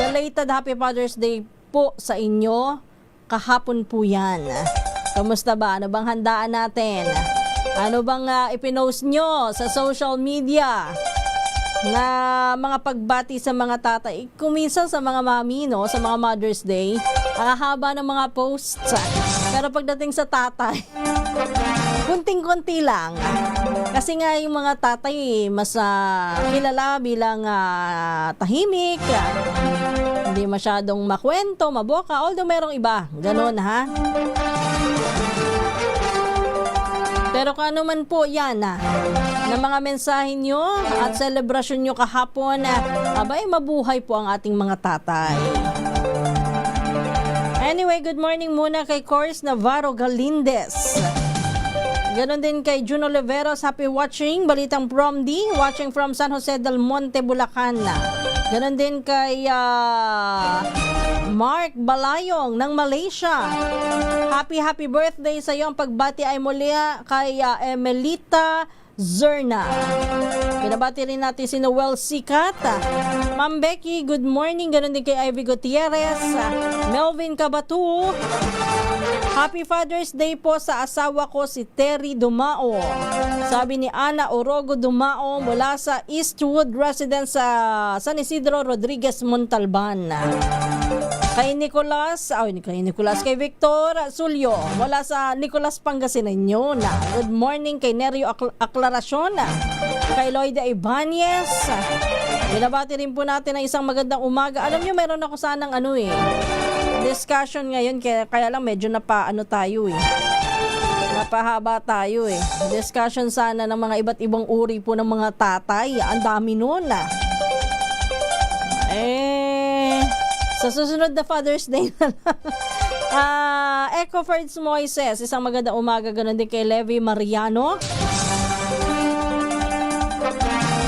Belated happy Father's Day po sa inyo. Kahapon po yan. Kamusta ba? Ano bang handaan natin? Ano bang ipinost nyo sa social media na mga pagbati sa mga tatay? Kuminsan sa mga mami, no? Sa mga Mother's Day, ang haba ng mga posts. Pero pagdating sa tatay, kunting-kunti lang. Kasi nga yung mga tatay mas kilala bilang tahimik, hindi masyadong makwento, maboka, although merong iba. Ganon, ha? Pero kung ano man po yan na mga mensahe nyo at selebrasyon nyo kahapon, abay mabuhay po ang ating mga tatay. Anyway, good morning muna kay Cors Navarro Galindez. Ganon din kay Juno Oliveros, happy watching, Balitang PROMD, watching from San Jose del Monte, Bulacan. Ganon din kay Mark Balayong ng Malaysia. Happy birthday sa iyo. Ang pagbati ay muli kay Emelita Zerna. Binabati rin natin si Noel Sikat. Ma'am Becky, good morning. Ganon din kay Ivy Gutierrez. Melvin Cabatu. Happy Father's Day po sa asawa ko si Terry Dumao. Sabi ni Ana Orogo Dumao mula sa Eastwood Residence sa San Isidro Rodriguez, Montalban. Kay kay Victor Sulyo mula sa Nicolas, Pangasinan yun. Good morning kay Nerio Aclaracion. Kay Lloyda Ibanez. Binabati rin po natin ang isang magandang umaga. Alam nyo, meron ako sanang discussion ngayon, kaya lang medyo napahaba tayo eh. Discussion sana ng mga iba't ibang uri po ng mga tatay. Ang dami nun sa susunod na Father's Day na lang. Echo Ferds Moises, isang magandang umaga. Ganon din kay Levi Mariano.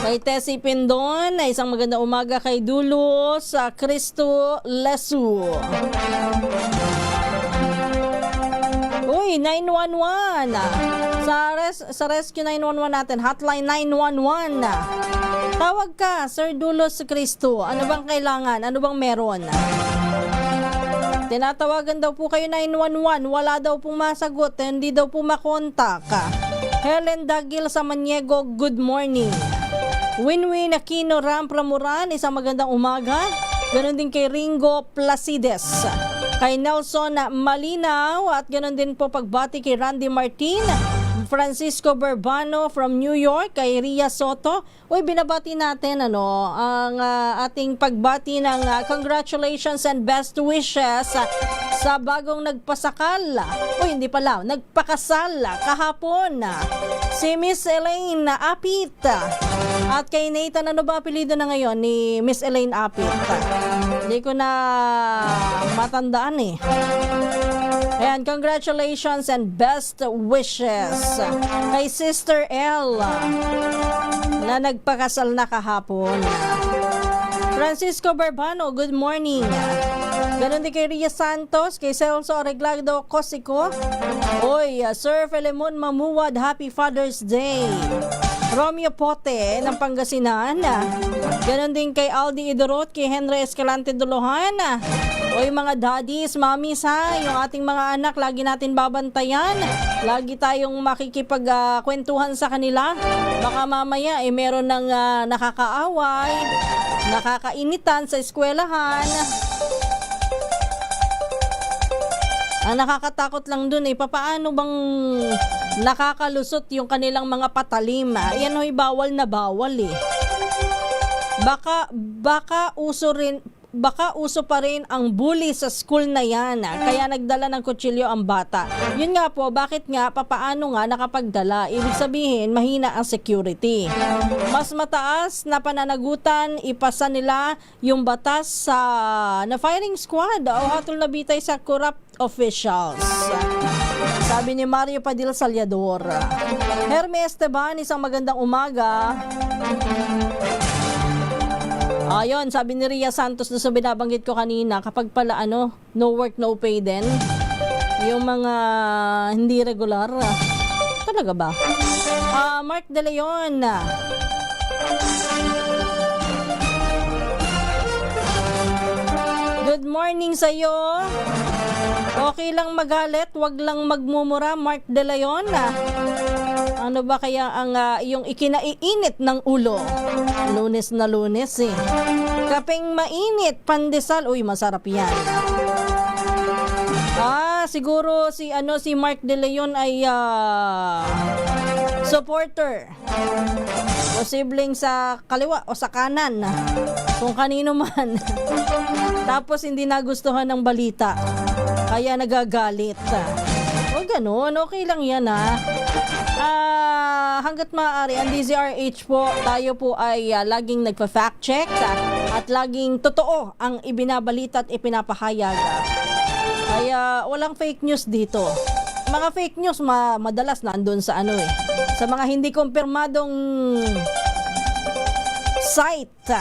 Kay Tessie Pindon, isang magandang umaga. Kay Dulos Cristo Lesu. Uy, 911. Sa Rescue 911 natin, hotline 911. Tawag ka, Sir Dulos Cristo. Ano bang kailangan? Ano bang meron? Tinatawagan daw po kayo 911. Wala daw pong masagot. Hindi daw po makontak. Helen Dagil sa Maniego, good morning. Winwin Aquino Ram Pramuran, isang magandang umaga. Ganon din kay Ringo Placides. Kay Nelson Malinaw at ganon din po pagbati kay Randy Martin. Francisco Burbano from New York, kay Ria Soto. Uy, binabati natin ang ating pagbati ng congratulations and best wishes sa bagong nagpasakal. Uy, hindi pala, nagpakasal kahapon. Si Miss Elaine Apit. At kay Nathan, ano ba apelido na ngayon ni Miss Elaine Apit? Hindi ko na matandaan eh. Ayan, congratulations and best wishes kay Sister L na nagpakasal na kahapon. Francisco Barbano, good morning. Ganon din kay Ria Santos, kay Celso Arreglado Cosico. Oy, Sir Filemon Mamuwad, Happy Father's Day. Romeo Pote ng Pangasinan. Ganon din kay Aldi Idorot, kay Henry Escalante Duluhan. Oy mga daddies, mommies ha, yung ating mga anak, lagi natin babantayan. Lagi tayong makikipagkwentuhan sa kanila. Baka mamaya meron ng nakakaaway, nakakainitan sa eskwelahan. Ang nakakatakot lang dun papaano bang nakakalusot yung kanilang mga patalim. Yan ho'y bawal na bawal Baka uso pa rin ang bully sa school na yan. Kaya nagdala ng kutsilyo ang bata. Yun nga po, bakit nga, papaano nga nakapagdala? Ibig sabihin, mahina ang security. Mas mataas na pananagutan, ipasa nila yung batas sa na firing squad o hatol na bitay sa corrupt officials. Sabi ni Mario Padilla Salyador. Herme Esteban, isang magandang umaga. Ayun, sabi ni Ria Santos na sa binabanggit ko kanina, kapag pala no work, no pay din, yung mga hindi regular, talaga ba? Mark De Leon. Good morning sa'yo. Okay lang magalit, wag lang magmumura, Mark De Leon. Ano ba kaya ang yung ikinaiinit ng ulo? Lunes na Lunes Kapeng mainit, pandesal. Uy, masarap yan. Siguro si Mark De Leon ay supporter. Posibleng sa kaliwa o sa kanan. Kung kanino man. Tapos hindi nagustuhan ng balita. Kaya nagagalit. O ganun, okay lang yan hanggat maaari, ang DZRH po, tayo po ay laging nagpa-fact check at laging totoo ang ibinabalita at ipinapahayag. Kaya walang fake news dito. Mga fake news madalas nandun sa sa mga hindi kumpirmadong site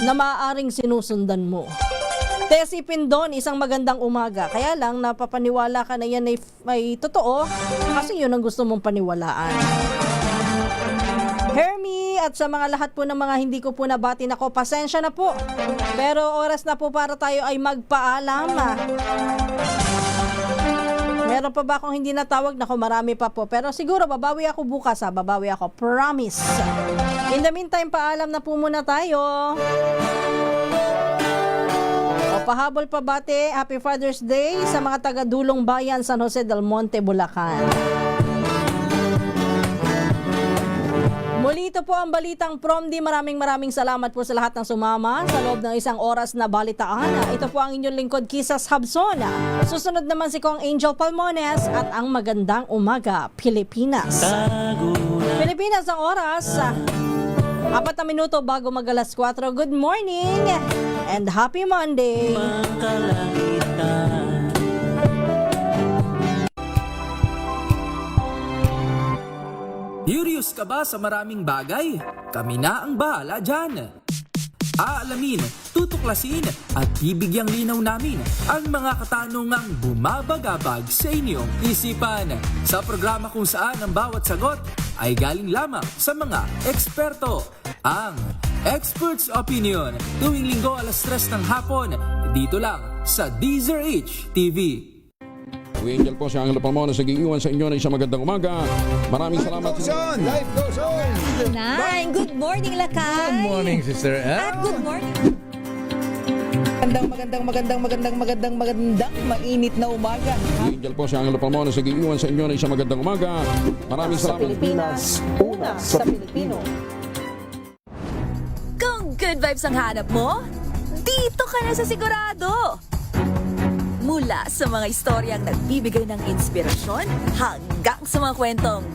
na maaaring sinusundan mo. Tessie Pindon, isang magandang umaga. Kaya lang, napapaniwala ka na yan ay totoo kasi yun ang gusto mong paniwalaan. Hermie, at sa mga lahat po ng mga hindi ko po nabati nako, pasensya na po. Pero oras na po para tayo ay magpaalam. Meron pa ba akong hindi natawag? Nako, marami pa po. Pero siguro, babawi ako bukas babawi ako. Promise. In the meantime, paalam na po muna tayo. Pahabol pa bate, Happy Father's Day sa mga taga-Dulong Bayan, San Jose del Monte, Bulacan. Muli ito po ang balitang Promdi. Maraming salamat po sa lahat ng sumama sa loob ng isang oras na balitaan. Ito po ang inyong lingkod, Kisas Habson. Susunod naman si Kong Angel Palmones at ang magandang umaga, Pilipinas. Pilipinas ang oras. 4 na minuto bago mag-alas 4. Good morning and happy Monday. Curious ka ba sa maraming bagay? Kami na ang bahala dyan. Aalamin, tutuklasin at bibigyang linaw namin ang mga katanungang bumabagabag sa inyong isipan. Sa programa kung saan ang bawat sagot ay galing lamang sa mga eksperto. Ang Expert's Opinion, tuwing linggo alas 3 ng hapon, dito lang sa DZRH TV. Angel po si Angelo Palmones, nag-iiwan sa inyo na isang magandang umaga. Maraming salamat. Life goes on! Good morning, Lakay! Good morning, Sister L. At good morning! Magandang mainit na umaga. Angel po si Angelo Palmones, nag-iiwan sa inyo na isang magandang umaga. Maraming salamat. Sa Pilipinas, una sa Pilipino. Kung good vibes ang hanap mo, dito ka na sa Sigurado. Mula sa mga istoryang nagbibigay ng inspirasyon hanggang sa mga kwentong